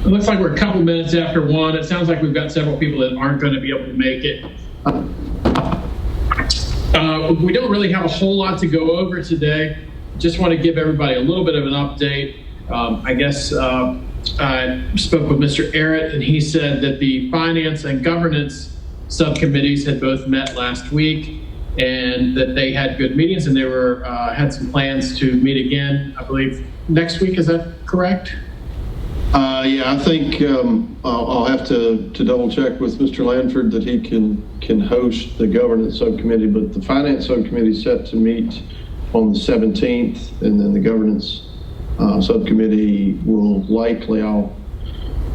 It looks like we're a couple minutes after 1. It sounds like we've got several people that aren't going to be able to make it. We don't really have a whole lot to go over today. Just want to give everybody a little bit of an update. I guess I spoke with Mr. Arrett, and he said that the Finance and Governance subcommittees had both met last week, and that they had good meetings, and they were had some plans to meet again, I believe, next week. Is that correct? Yeah, I think I'll have to double check with Mr. Lanford that he can host the governance subcommittee, but the finance subcommittee is set to meet on the 17th, and then the governance subcommittee will likely, I'll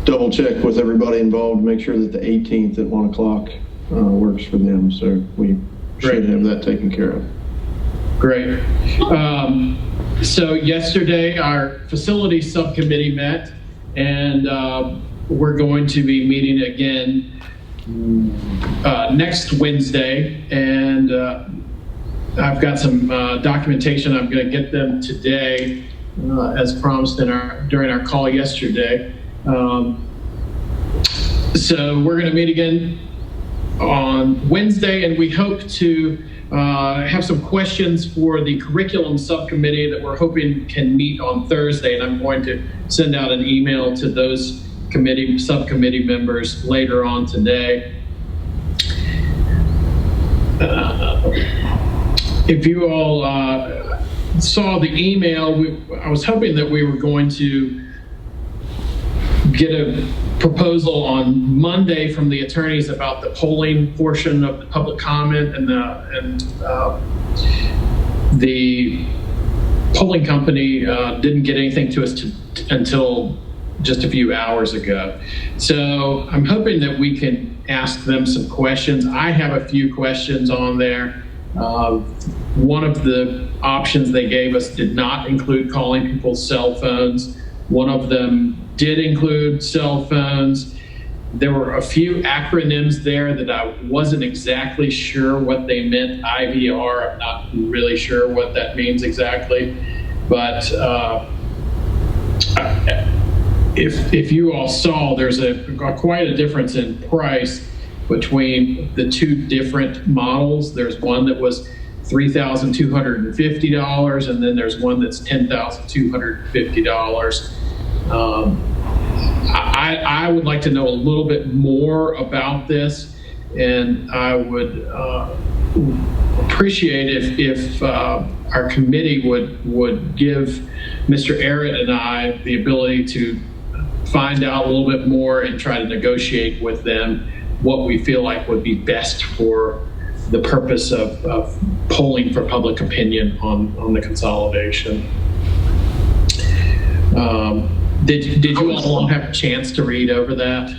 double check with everybody involved to make sure that the 18th at 1 o'clock works for them. So we should have that taken care of. Great. So yesterday our facilities subcommittee met, and we're going to be meeting again next Wednesday, and I've got some documentation. I'm going to get them today, as promised during our call yesterday. So we're going to meet again on Wednesday, and we hope to have some questions for the curriculum subcommittee that we're hoping can meet on Thursday, and I'm going to send out an email to those subcommittee members later on today. If you all saw the email, I was hoping that we were going to get a proposal on Monday from the attorneys about the polling portion of the public comment, and the polling company didn't get anything to us until just a few hours ago. So I'm hoping that we can ask them some questions. I have a few questions on there. One of the options they gave us did not include calling people's cell phones. One of them did include cell phones. There were a few acronyms there that I wasn't exactly sure what they meant. IVR, I'm not really sure what that means exactly. But if you all saw, there's quite a difference in price between the two different models. There's one that was $3,250, and then there's one that's $10,250. I would like to know a little bit more about this, and I would appreciate if our committee would give Mr. Arrett and I the ability to find out a little bit more and try to negotiate with them what we feel like would be best for the purpose of polling for public opinion on the consolidation. Did you all have a chance to read over that?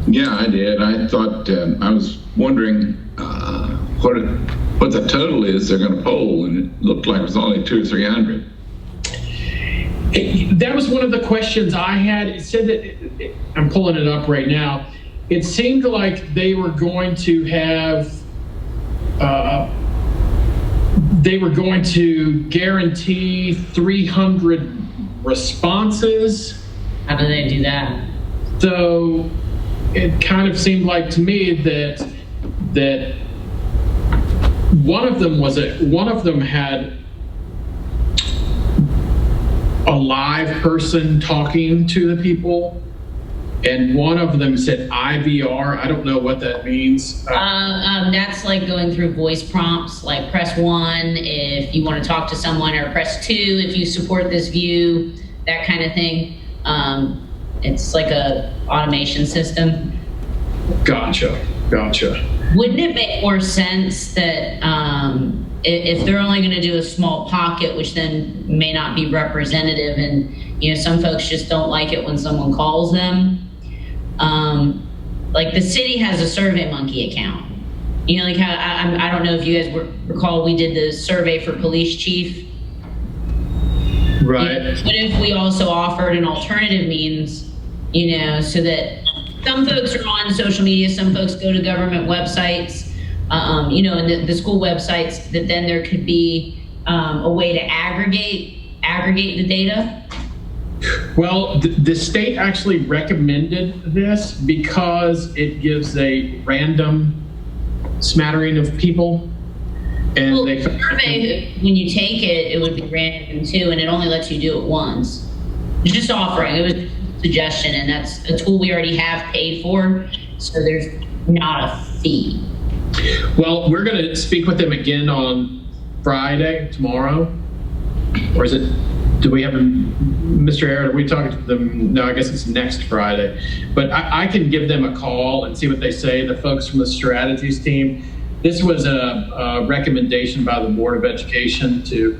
Yeah, I did. I thought, I was wondering what the total is they're going to poll, and it looked like it was only 200 or 300. That was one of the questions I had. It said that, I'm pulling it up right now, it seemed like they were going to have, they were going to guarantee 300 responses. How do they do that? So it kind of seemed like to me that one of them had a live person talking to the people, and one of them said IVR. I don't know what that means. That's like going through voice prompts, like press 1 if you want to talk to someone, or press 2 if you support this view, that kind of thing. It's like a automation system. Gotcha. Wouldn't it make more sense that if they're only going to do a small pocket, which then may not be representative, and some folks just don't like it when someone calls them, like the city has a SurveyMonkey account. Like how I don't know if you guys recall, we did the survey for police chief. Right. What if we also offered an alternative means, so that some folks are on social media, some folks go to government websites, and the school websites, that then there could be a way to aggregate the data. Well, the state actually recommended this because it gives a random smattering of people. And Well, they survey, when you take it, it would be random too, and it only lets you do it once. It's just offering. It was a suggestion, and that's a tool we already have paid for, so there's not a fee. Well, we're going to speak with them again on Friday, tomorrow. Or is it, do we have Mr. Aaron, are we talking to them? No, I guess it's next Friday. But I can give them a call and see what they say, the folks from the strategies team. This was a recommendation by the Board of Education to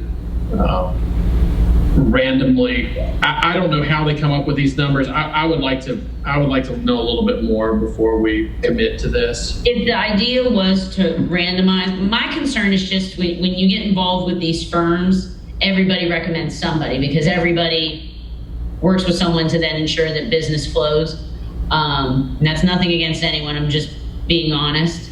randomly, I don't know how they come up with these numbers. I would like to know a little bit more before we commit to this. If the idea was to randomize, my concern is just when you get involved with these firms, everybody recommends somebody because everybody works with someone to then ensure that business flows. And that's nothing against anyone. I'm just being honest.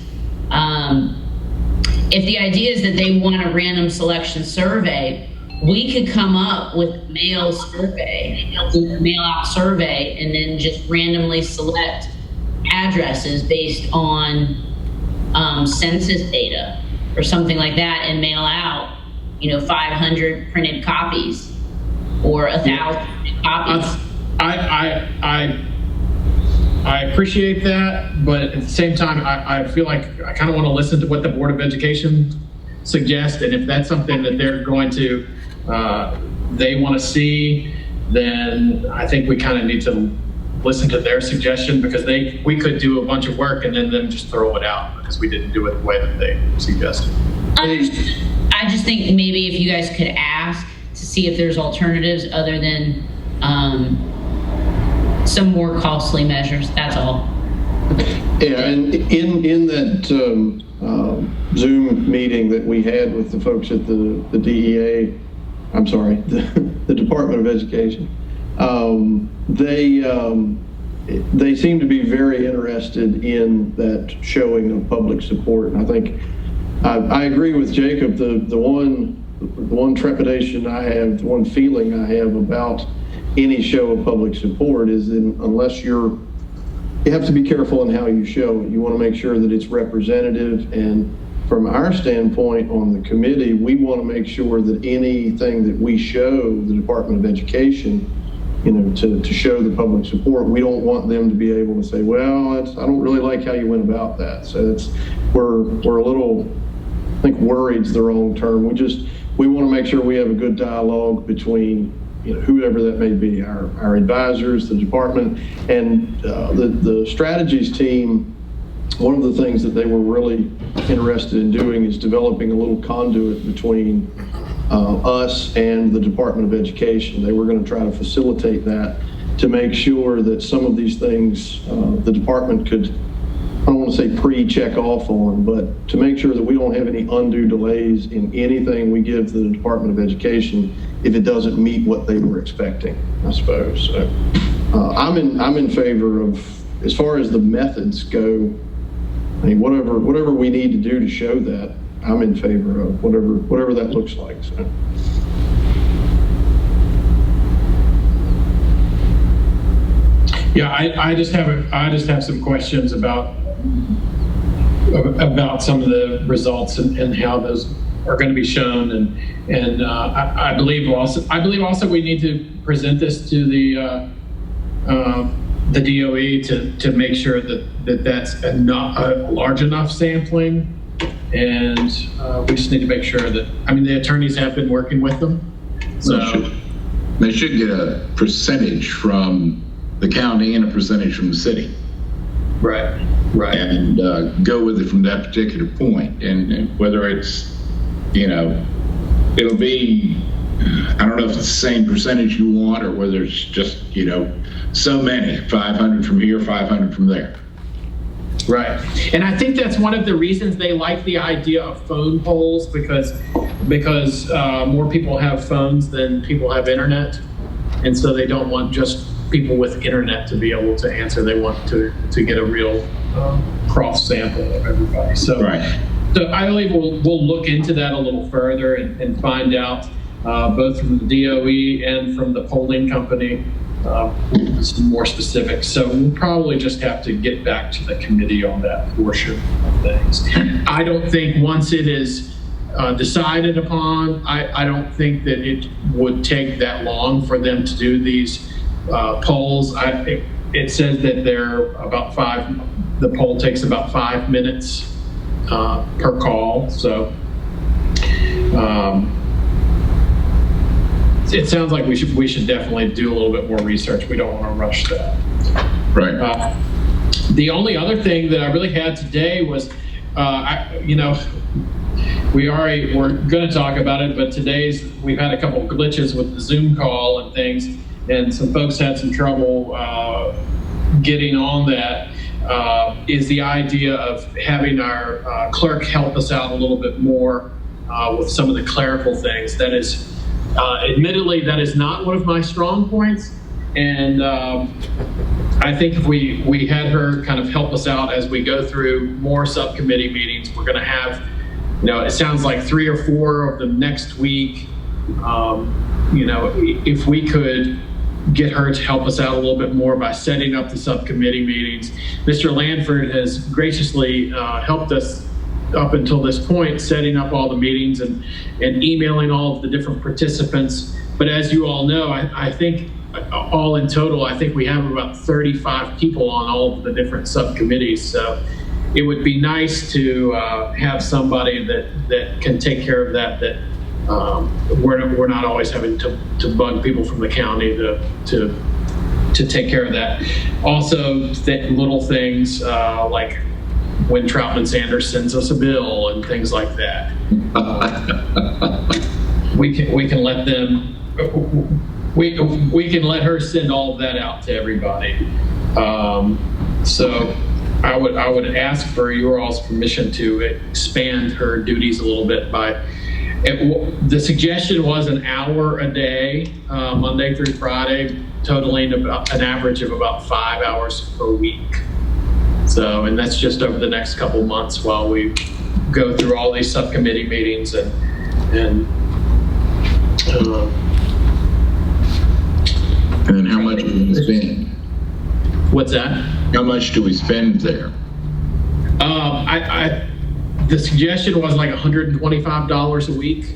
If the idea is that they want a random selection survey, we could come up with a mail out survey, and then just randomly select addresses based on census data or something like that, and mail out, 500 printed copies or 1,000 copies. I appreciate that, but at the same time, I feel like I kind of want to listen to what the Board of Education suggests, and if that's something that they're going to, they want to see, then I think we kind of need to listen to their suggestion, because we could do a bunch of work and then them just throw it out because we didn't do it the way that they suggested. I just think maybe if you guys could ask to see if there's alternatives other than some more costly measures. That's all. Yeah, and in that Zoom meeting that we had with the folks at the DEA, I'm sorry, the Department of Education, they seem to be very interested in that showing of public support. And I think I agree with Jacob. The one trepidation I have, the one feeling I have about any show of public support is unless you have to be careful in how you show it. You want to make sure that it's representative, and from our standpoint on the committee, we want to make sure that anything that we show the Department of Education, to show the public support, we don't want them to be able to say, well, I don't really like how you went about that. So we're a little, I think worried's the wrong term. We want to make sure we have a good dialogue between whoever that may be, our advisors, the department, and the strategies team. One of the things that they were really interested in doing is developing a little conduit between us and the Department of Education. They were going to try to facilitate that to make sure that some of these things the department could, I don't want to say pre-check off on, but to make sure that we don't have any undue delays in anything we give the Department of Education if it doesn't meet what they were expecting, I suppose. So I'm in favor of, as far as the methods go, I mean, whatever we need to do to show that, I'm in favor of whatever that looks like. So. Yeah, I just have some questions about some of the results and how those are going to be shown, and I believe also we need to present this to the DOE to make sure that that's a large enough sampling, and we just need to make sure that, the attorneys have been working with them, so they should get a percentage from the county and a percentage from the city. Right. And go with it from that particular point. And whether it's, it'll be, I don't know if it's the same percentage you want or whether it's just, so many, 500 from here, 500 from there. Right. And I think that's one of the reasons they like the idea of phone polls, because more people have phones than people have internet. And so they don't want just people with internet to be able to answer. They want to get a real cross sample of everybody. So, right. So I believe we'll look into that a little further and find out both from the DOE and from the polling company, some more specifics. So we'll probably just have to get back to the committee on that portion of things. I don't think once it is decided upon, I don't think that it would take that long for them to do these polls. It says that they're about the poll takes about 5 minutes per call. So it sounds like we should definitely do a little bit more research. We don't want to rush that. Right. The only other thing that I really had today was, we're going to talk about it, but we've had a couple of glitches with the Zoom call and things, and some folks had some trouble getting on that. Is the idea of having our clerk help us out a little bit more with some of the clerical things. That is, admittedly, that is not one of my strong points. And I think if we had her kind of help us out as we go through more subcommittee meetings, we're going to have, it sounds like 3 or 4 of them next week. If we could get her to help us out a little bit more by setting up the subcommittee meetings. Mr. Lanford has graciously helped us up until this point, setting up all the meetings and emailing all of the different participants. But as you all know, I think all in total, I think we have about 35 people on all of the different subcommittees. So it would be nice to have somebody that can take care of that we're not always having to bug people from the county to take care of that. Also, little things like when Troutman Sanders sends us a bill and things like that. We can let them. We can let her send all of that out to everybody. So I would ask for your all's permission to expand her duties a little bit by. The suggestion was an hour a day, Monday through Friday, totaling about an average of about 5 hours per week. So, and that's just over the next couple months while we go through all these subcommittee meetings and then how much do we spend? What's that? How much do we spend there? The suggestion was like $125 a week.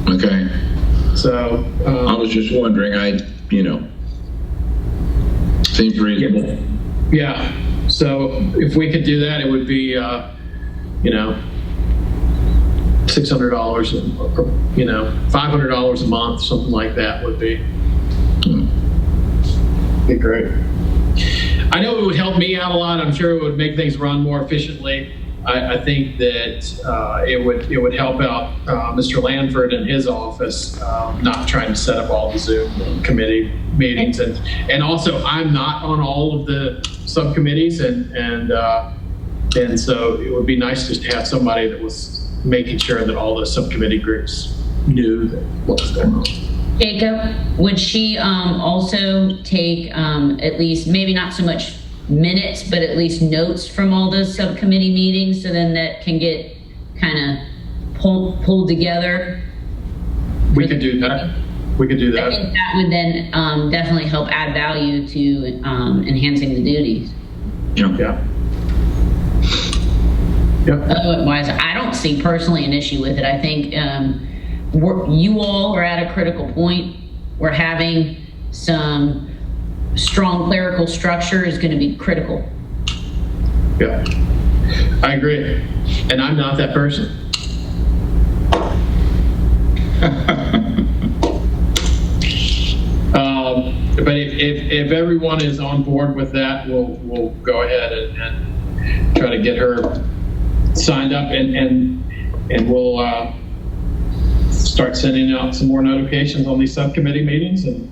Okay. So I was just wondering. Seems reasonable. Yeah. So if we could do that, it would be, $600 or $500 a month, something like that would be great. I know it would help me out a lot. I'm sure it would make things run more efficiently. I think that it would help out Mr. Lanford and his office, not trying to set up all the Zoom committee meetings, and also I'm not on all of the subcommittees, and so it would be nice just to have somebody that was making sure that all the subcommittee groups knew what was going on. Jacob, would she also take at least, maybe not so much minutes, but at least notes from all those subcommittee meetings, so then that can get kind of pulled together? We could do that. I think that would then definitely help add value to enhancing the duties. Yeah. Otherwise, I don't see personally an issue with it. I think you all are at a critical point. We're having some strong clerical structure is going to be critical. Yeah, I agree. And I'm not that person. But if everyone is on board with that, we'll go ahead and try to get her signed up, and we'll start sending out some more notifications on these subcommittee meetings, and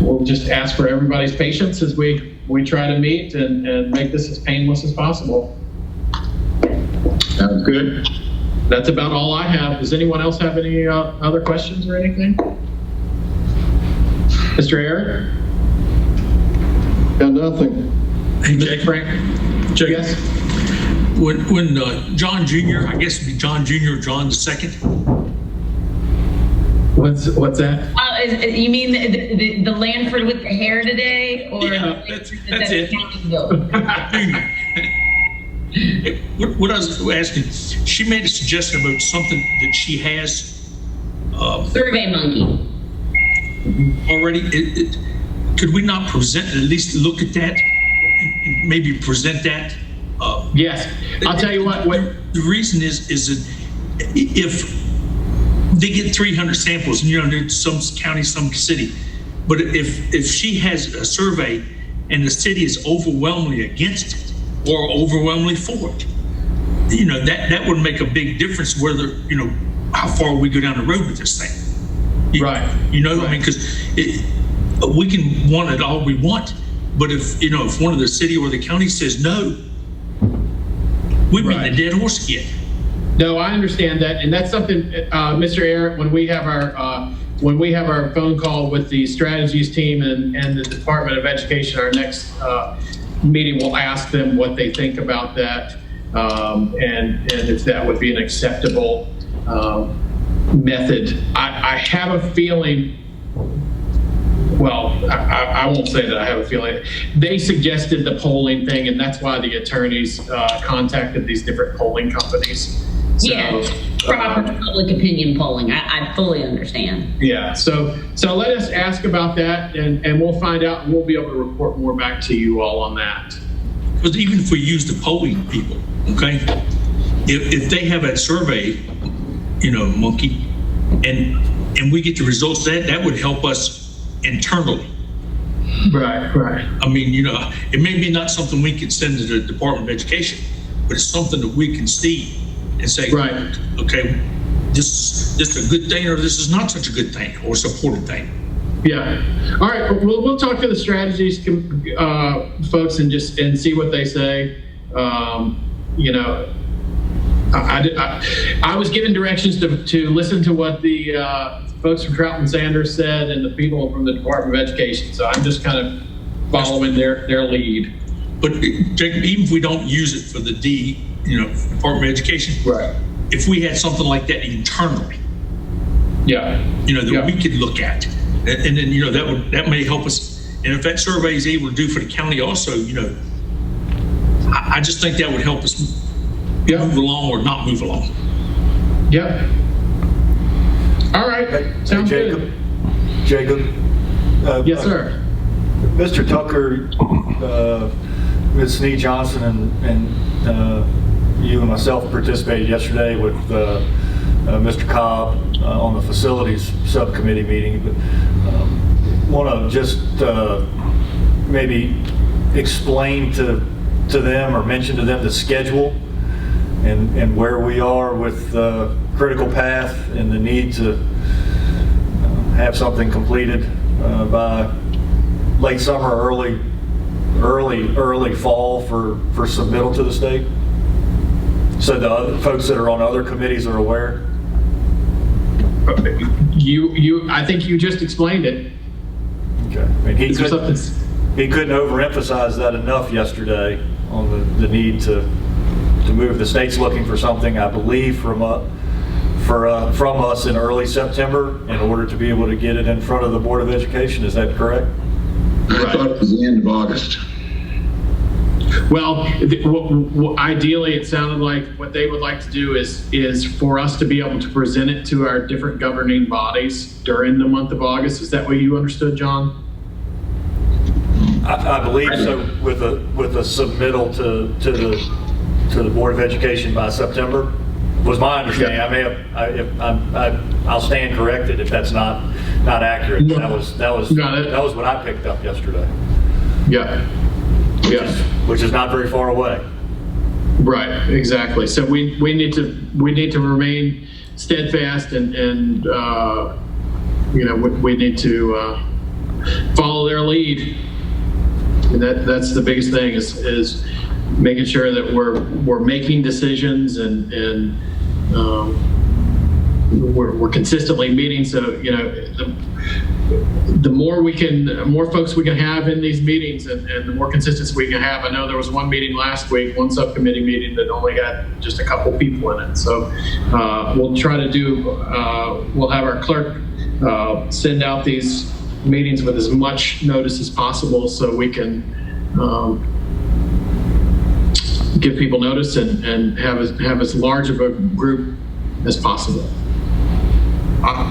we'll just ask for everybody's patience as we try to meet and make this as painless as possible. Sounds good. That's about all I have. Does anyone else have any other questions or anything? Mr. Eric? Got nothing. Hey, Mr. Jake. Frank? Jake. Yes? When John Jr., I guess it'd be John Jr. or John II, What's that? You mean the Lanford with the hair today, or Yeah, that's it. county bill? What I was asking, she made a suggestion about something that she has Survey Monkey. already. Could we not present, at least look at that and maybe present that? Yes, I'll tell you what. The reason is that if they get 300 samples, and there's some county, some city, but if she has a survey and the city is overwhelmingly against it or overwhelmingly for it, that would make a big difference whether, how far we go down the road with this thing. Right. I mean, because we can want it all we want, but if one of the city or the county says no, we beat the dead horse again. No, I understand that, and that's something, Mr. Air, when we have our phone call with the strategies team and the Department of Education, our next meeting, we'll ask them what they think about that, and if that would be an acceptable method. I have a feeling. Well, I won't say that I have a feeling. They suggested the polling thing, and that's why the attorneys contacted these different polling companies. So, proper public opinion polling. I fully understand. Yeah, so let us ask about that, and we'll find out, and we'll be able to report more back to you all on that. Because even if we use the polling people, okay, if they have a survey, Monkey, and we get the results, that would help us internally. Right. I mean, it may be not something we can send to the Department of Education, but it's something that we can see and say, Right. Okay, this is a good thing, or this is not such a good thing, or supported thing. Yeah. All right. We'll talk to the strategies folks and see what they say. I was given directions to listen to what the folks from Trout and Sanders said and the people from the Department of Education. So I'm just kind of following their lead. But Jacob, even if we don't use it for the Department of Education, Right. if we had something like that internally, Yeah. that we could look at, and then that may help us. And if that survey is able to do for the county also, I just think that would help us move along or not move along. Yep. All right. Sounds good. Jacob. Yes, sir. Mr. Tucker, Ms. Snee Johnson, and you and myself participated yesterday with Mr. Cobb on the facilities subcommittee meeting. But want to just maybe explain to them or mention to them the schedule and where we are with critical path and the need to have something completed by late summer, early fall for submittal to the state, so the other folks that are on other committees are aware. I think you just explained it. Okay. I mean, Is there something? he couldn't overemphasize that enough yesterday on the need to move. The state's looking for something, I believe, from us in early September in order to be able to get it in front of the Board of Education. Is that correct? I thought it was the end of August. Well, ideally, it sounded like what they would like to do is for us to be able to present it to our different governing bodies during the month of August. Is that what you understood, John? I believe so. With a submittal to the Board of Education by September was my understanding. I'll stand corrected if that's not accurate. That was what I picked up yesterday. Yeah. Which is not very far away. Right. Exactly. So we need to remain steadfast and we need to follow their lead. And that's the biggest thing is making sure that we're making decisions and we're consistently meeting. So the more folks we can have in these meetings and the more consistency we can have. I know there was one meeting last week, one subcommittee meeting that only had just a couple people in it. So we'll try to we'll have our clerk send out these meetings with as much notice as possible so we can give people notice and have as large of a group as possible.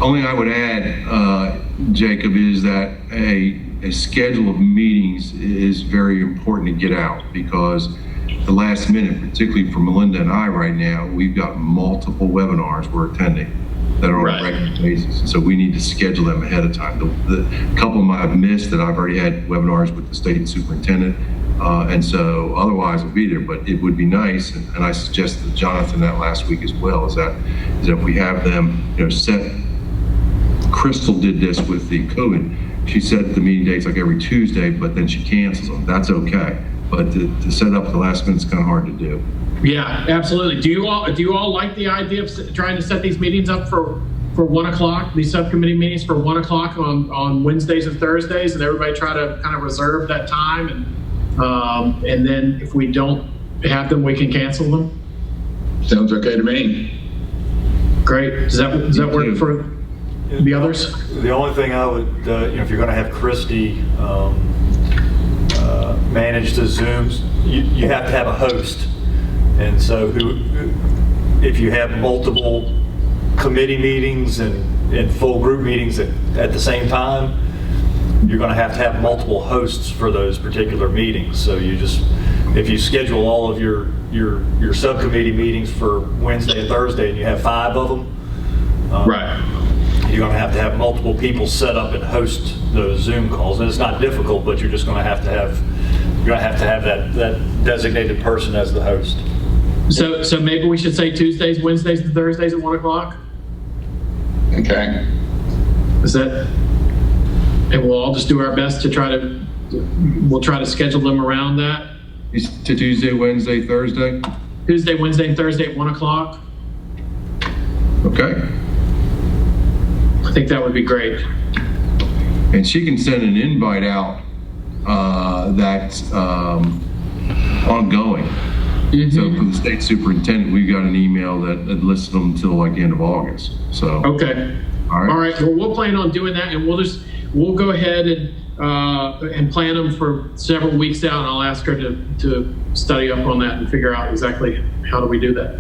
Only I would add, Jacob, is that a schedule of meetings is very important to get out, because the last minute, particularly for Melinda and I right now, we've got multiple webinars we're attending that are on a regular basis. So we need to schedule them ahead of time. The couple of them I've missed that I've already had webinars with the state superintendent. And so otherwise we'll be there, but it would be nice, and I suggested to Jonathan that last week as well, is that we have them, set. Crystal did this with the COVID. She set the meeting dates like every Tuesday, but then she cancels them. That's okay. But to set up the last minute is kind of hard to do. Yeah, absolutely. Do you all like the idea of trying to set these meetings up for 1 o'clock, these subcommittee meetings for 1 o'clock on Wednesdays and Thursdays, and everybody try to kind of reserve that time, and then if we don't have them, we can cancel them? Sounds okay to me. Great. Does that work for the others? The only thing I would, if you're going to have Christy manage the Zooms, you have to have a host. And so if you have multiple committee meetings and full group meetings at the same time, you're going to have multiple hosts for those particular meetings. So if you schedule all of your subcommittee meetings for Wednesday and Thursday, and you have 5 of them, Right. you're going to have multiple people set up and host those Zoom calls. And it's not difficult, but you're just going to have that designated person as the host. So maybe we should say Tuesdays, Wednesdays, and Thursdays at 1 o'clock? Okay. Is that, and we'll all just do our best to we'll try to schedule them around that. To Tuesday, Wednesday, Thursday? Tuesday, Wednesday, and Thursday at 1 o'clock. Okay. I think that would be great. And she can send an invite out that's ongoing. So for the state superintendent, we got an email that listed them until like the end of August. So Okay. All right. Well, we'll plan on doing that, and we'll go ahead and plan them for several weeks out. And I'll ask her to study up on that and figure out exactly how do we do that.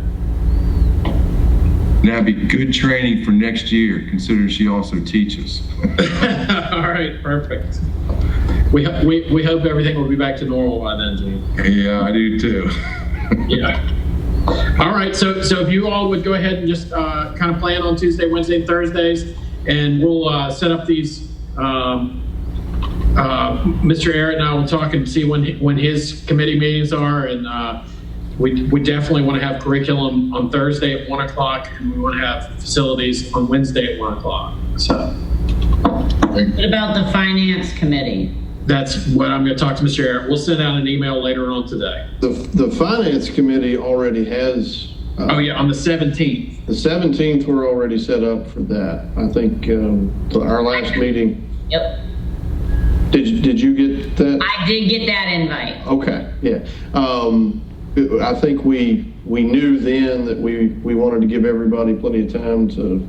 That'd be good training for next year, considering she also teaches. All right. Perfect. We hope everything will be back to normal by then, Gene. Yeah, I do too. Yeah. All right. So if you all would go ahead and just kind of plan on Tuesday, Wednesday, and Thursdays, and we'll set up these. Mr. Arrett and I will talk and see when his committee meetings are, and we definitely want to have curriculum on Thursday at 1 o'clock, and we want to have facilities on Wednesday at 1 o'clock. So. What about the finance committee? That's what I'm going to talk to Mr. Arrett. We'll send out an email later on today. The finance committee already has. Oh yeah, on the 17th. The 17th, we're already set up for that. I think our last meeting. Yep. Did you get that? I did get that invite. Okay, yeah. I think we knew then that we wanted to give everybody plenty of time to.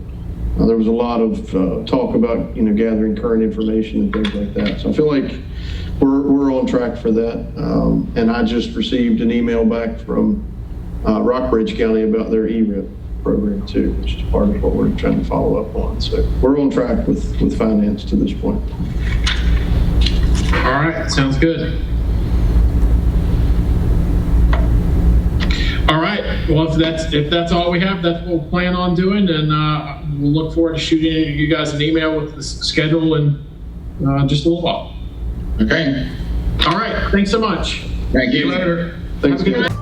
There was a lot of talk about gathering current information and things like that. So I feel like we're on track for that. And I just received an email back from Rockbridge County about their ERIP program too, which is part of what we're trying to follow up on. So we're on track with finance to this point. All right, sounds good. All right. Well, if that's all we have, that's what we'll plan on doing, and we'll look forward to shooting you guys an email with the schedule in just a little while. Okay. All right. Thanks so much. Thank you. See you later. Thanks, Have a good guys. day.